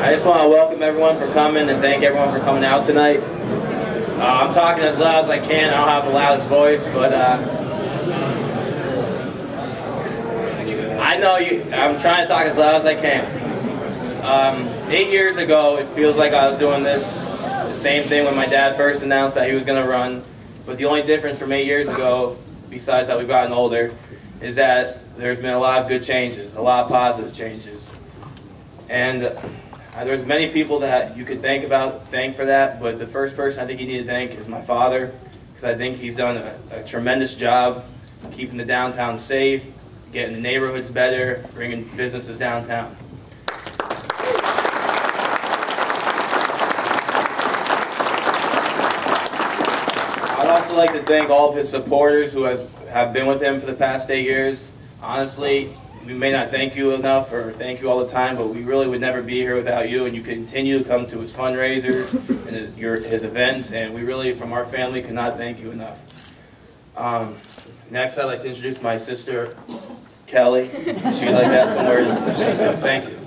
I just want to welcome everyone for coming and thank everyone for coming out tonight. I'm talking as loud as I can. I don't have the loudest voice, but I know I'm trying to talk as loud as I can. 8 years ago, it feels like I was doing this, the same thing when my dad first announced that he was going to run. But the only difference from 8 years ago, besides that we've gotten older, is that there's been a lot of good changes, a lot of positive changes. And there's many people that you could thank for that, but the first person I think you need to thank is my father, because I think he's done a tremendous job keeping the downtown safe, getting the neighborhoods better, bringing businesses downtown. I'd also like to thank all of his supporters who have been with him for the past 8 years. Honestly, we may not thank you enough or thank you all the time, but we really would never be here without you, and you continue to come to his fundraisers and his events, and we really, from our family, cannot thank you enough. Next, I'd like to introduce my sister, Kelly. She'd like to have some words to say, so thank you.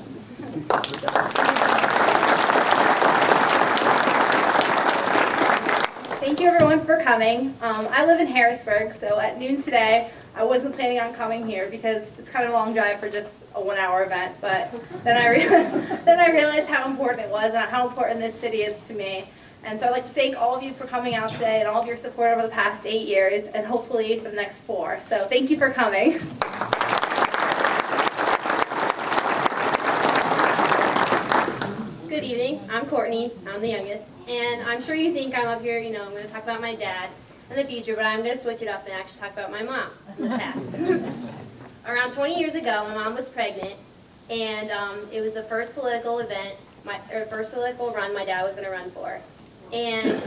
Thank you everyone for coming. I live in Harrisburg, so at noon today, I wasn't planning on coming here because it's kind of a long drive for just a 1-hour event, but then I realized how important it was and how important this city is to me. And so I'd like to thank all of you for coming out today and all of your support over the past 8 years and hopefully for the next 4. So thank you for coming. Good evening. I'm Courtney. I'm the youngest. And I'm sure you think I'm up here, I'm going to talk about my dad in the future, but I'm going to switch it up and actually talk about my mom in the past. Around 20 years ago, my mom was pregnant, and it was the first political event, first political run my dad was going to run for. And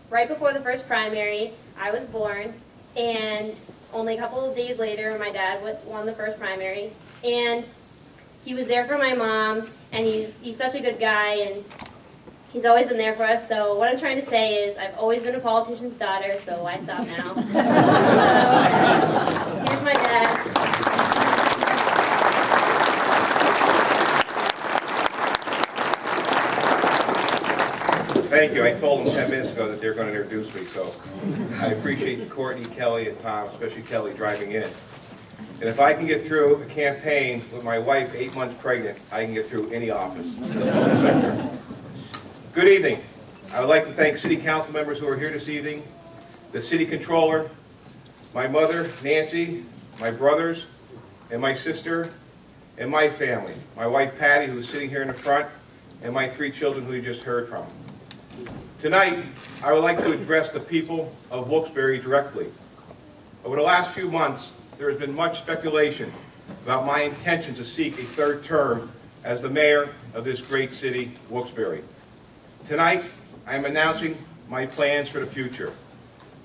right before the first primary, I was born, and only a couple of days later, my dad won the first primary. And he was there for my mom, and he's such a good guy, and he's always been there for us. So what I'm trying to say is I've always been a politician's daughter, so why stop now? Here's my dad. Thank you. I told them 10 minutes ago that they're going to introduce me, so I appreciate Courtney, Kelly, and Tom, especially Kelly, driving in. And if I can get through a campaign with my wife 8 months pregnant, I can get through any office in the sector. Good evening. I would like to thank City Council members who are here this evening, the City Controller, my mother, Nancy, my brothers, and my sister, and my family, my wife, Patty, who's sitting here in the front, and my 3 children who you just heard from. Tonight, I would like to address the people of Wilkes-Barre directly. Over the last few months, there has been much speculation about my intention to seek a 3rd term as the mayor of this great city, Wilkes-Barre. Tonight, I am announcing my plans for the future.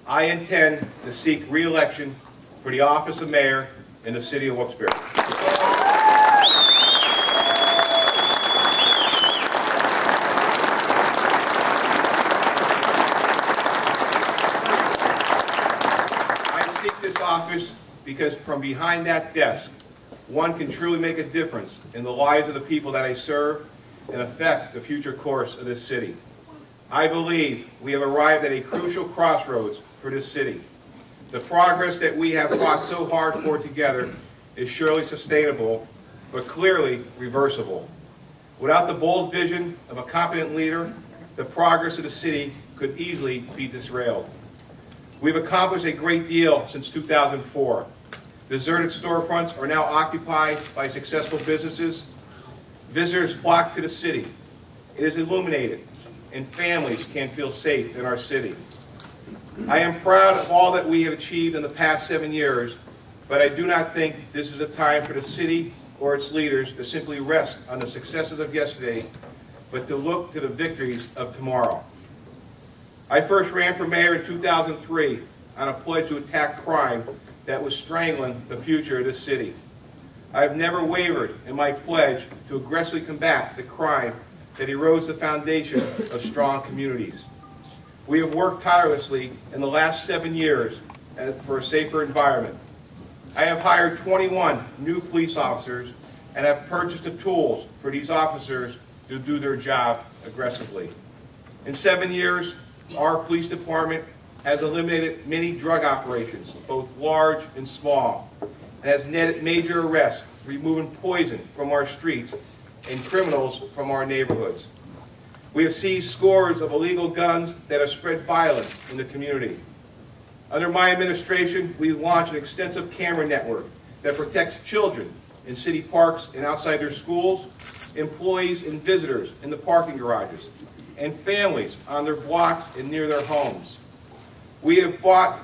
I intend to seek re-election for the office of mayor in the city of Wilkes-Barre. I seek this office because from behind that desk, one can truly make a difference in the lives of the people that I serve and affect the future course of this city. I believe we have arrived at a crucial crossroads for this city. The progress that we have fought so hard for together is surely sustainable, but clearly reversible. Without the bold vision of a competent leader, the progress of the city could easily be derailed. We've accomplished a great deal since 2004. Deserted storefronts are now occupied by successful businesses. Visitors flock to the city. It is illuminated, and families can feel safe in our city. I am proud of all that we have achieved in the past 7 years, but I do not think this is a time for the city or its leaders to simply rest on the successes of yesterday, but to look to the victories of tomorrow. I first ran for mayor in 2003 on a pledge to attack crime that was strangling the future of this city. I have never wavered in my pledge to aggressively combat the crime that erodes the foundation of strong communities. We have worked tirelessly in the last 7 years for a safer environment. I have hired 21 new police officers and have purchased the tools for these officers to do their job aggressively. In 7 years, our police department has eliminated many drug operations, both large and small, and has netted major arrests, removing poison from our streets and criminals from our neighborhoods. We have seized scores of illegal guns that have spread violence in the community. Under my administration, we launched an extensive camera network that protects children in city parks and outside their schools, employees and visitors in the parking garages, and families on their blocks and near their homes. We have brought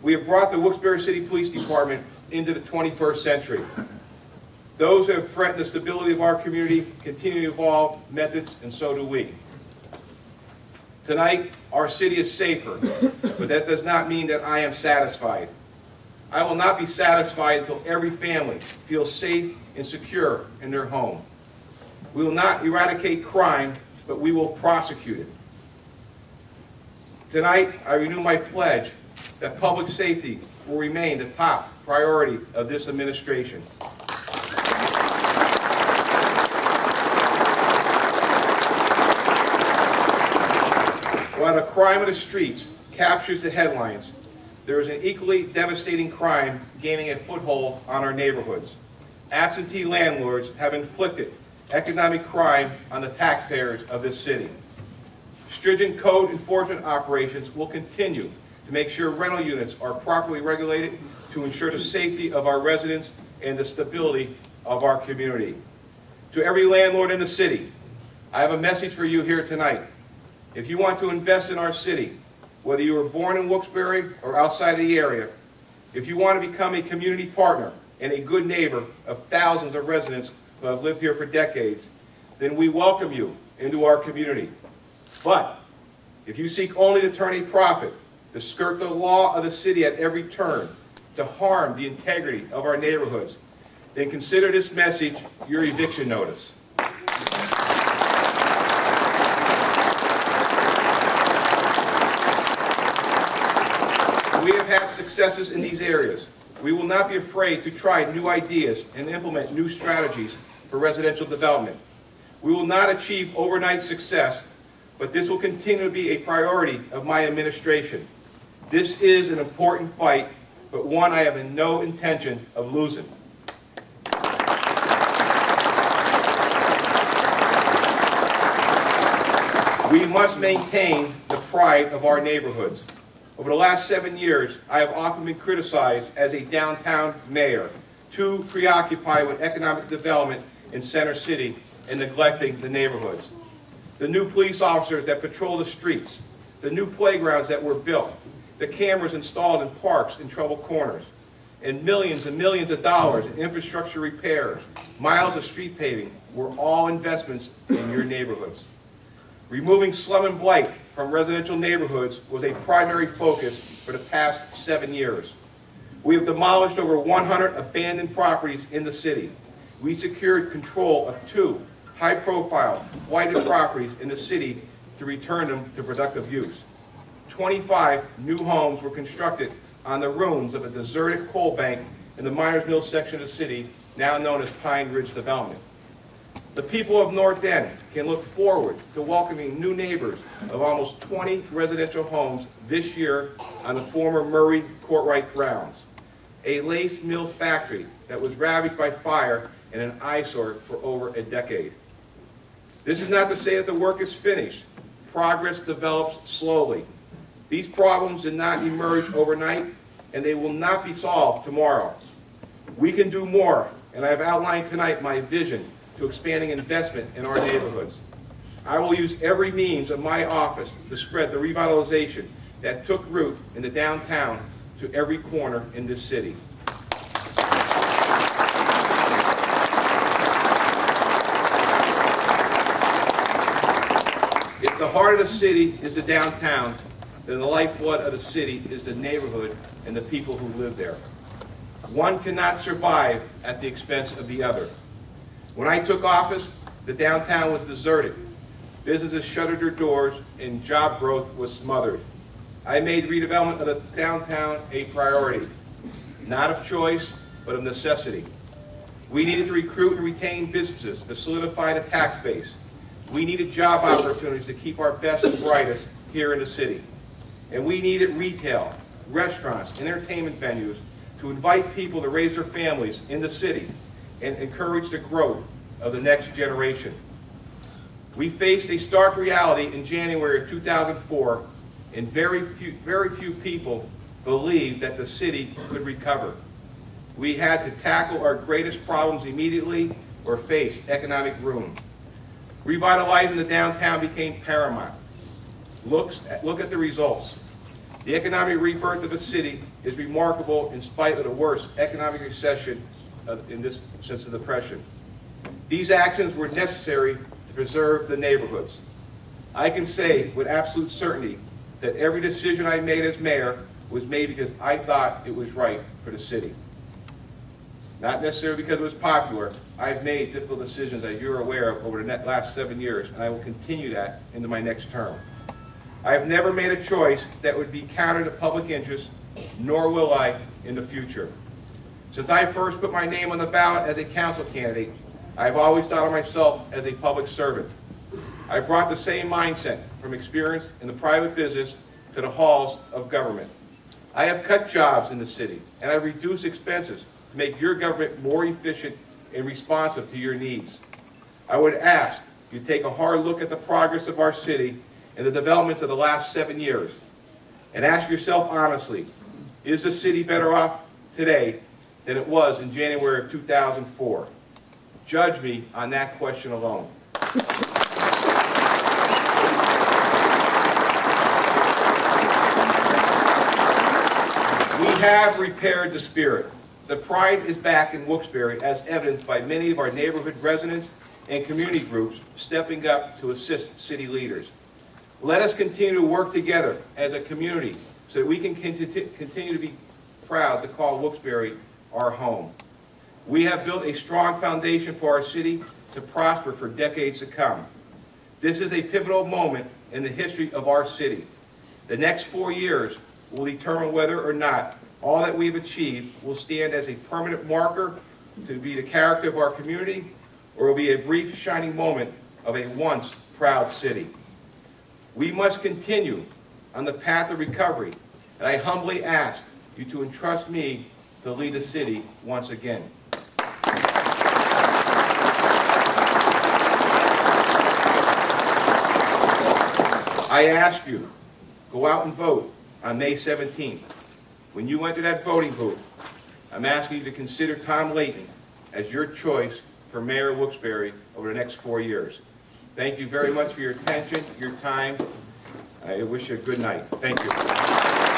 the Wilkes-Barre City Police Department into the 21st century. Those who have threatened the stability of our community continue to evolve methods, and so do we. Tonight, our city is safer, but that does not mean that I am satisfied. I will not be satisfied until every family feels safe and secure in their home. We will not eradicate crime, but we will prosecute it. Tonight, I renew my pledge that public safety will remain the top priority of this administration. While the crime of the streets captures the headlines, there is an equally devastating crime gaining a foothold on our neighborhoods. Absentee landlords have inflicted economic crime on the taxpayers of this city. Stringent code enforcement operations will continue to make sure rental units are properly regulated to ensure the safety of our residents and the stability of our community. To every landlord in the city, I have a message for you here tonight. If you want to invest in our city, whether you were born in Wilkes-Barre or outside of the area, if you want to become a community partner and a good neighbor of thousands of residents who have lived here for decades, then we welcome you into our community. But if you seek only to turn a profit, to skirt the law of the city at every turn, to harm the integrity of our neighborhoods, then consider this message your eviction notice. We have had successes in these areas. We will not be afraid to try new ideas and implement new strategies for residential development. We will not achieve overnight success, but this will continue to be a priority of my administration. This is an important fight, but one I have no intention of losing. We must maintain the pride of our neighborhoods. Over the last 7 years, I have often been criticized as a downtown mayor, too preoccupied with economic development in Center City and neglecting the neighborhoods. The new police officers that patrol the streets, the new playgrounds that were built, the cameras installed in parks and troubled corners, and millions of dollars in infrastructure repairs, miles of street paving were all investments in your neighborhoods. Removing slum and blight from residential neighborhoods was a primary focus for the past 7 years. We have demolished over 100 abandoned properties in the city. We secured control of 2 high-profile, blighted properties in the city to return them to productive use. 25 new homes were constructed on the ruins of a deserted coal bank in the Miners Mill section of the city, now known as Pine Ridge Development. The people of North End can look forward to welcoming new neighbors of almost 20 residential homes this year on the former Murray Courtright grounds, a lace mill factory that was ravaged by fire and an eyesore for over a decade. This is not to say that the work is finished. Progress develops slowly. These problems did not emerge overnight, and they will not be solved tomorrow. We can do more, and I have outlined tonight my vision to expanding investment in our neighborhoods. I will use every means of my office to spread the revitalization that took root in the downtown to every corner in this city. If the heart of the city is the downtown, then the lifeblood of the city is the neighborhood and the people who live there. One cannot survive at the expense of the other. When I took office, the downtown was deserted. Businesses shuttered their doors and job growth was smothered. I made redevelopment of the downtown a priority, not of choice, but of necessity. We needed to recruit and retain businesses to solidify the tax base, We needed job opportunities to keep our best and brightest here in the city. And we needed retail, restaurants, entertainment venues to invite people to raise their families in the city and encourage the growth of the next generation. We faced a stark reality in January of 2004, and very few people believed that the city could recover. We had to tackle our greatest problems immediately or face economic ruin. Revitalizing the downtown became paramount. Look at the results. The economic rebirth of the city is remarkable in spite of the worst economic recession since the Depression. These actions were necessary to preserve the neighborhoods. I can say with absolute certainty that every decision I made as mayor was made because I thought it was right for the city. Not necessarily because it was popular. I've made difficult decisions, as you're aware of, over the last 7 years, and I will continue that into my next term. I have never made a choice that would be counter to public interest, nor will I in the future. Since I first put my name on the ballot as a council candidate, I've always thought of myself as a public servant. I brought the same mindset from experience in the private business to the halls of government. I have cut jobs in the city, and I've reduced expenses to make your government more efficient and responsive to your needs. I would ask you to take a hard look at the progress of our city and the developments of the last 7 years, and ask yourself honestly, is the city better off today than it was in January of 2004? Judge me on that question alone. We have repaired the spirit. The pride is back in Wilkes-Barre, as evidenced by many of our neighborhood residents and community groups stepping up to assist city leaders. Let us continue to work together as a community so that we can continue to be proud to call Wilkes-Barre our home. We have built a strong foundation for our city to prosper for decades to come. This is a pivotal moment in the history of our city. The next 4 years will determine whether or not all that we've achieved will stand as a permanent marker to be the character of our community, or will be a brief shining moment of a once proud city. We must continue on the path of recovery, and I humbly ask you to entrust me to lead the city once again. I ask you, go out and vote on May 17th. When you enter that voting booth, I'm asking you to consider Tom Leighton as your choice for Mayor of Wilkes-Barre over the next 4 years. Thank you very much for your attention, your time. I wish you a good night. Thank you.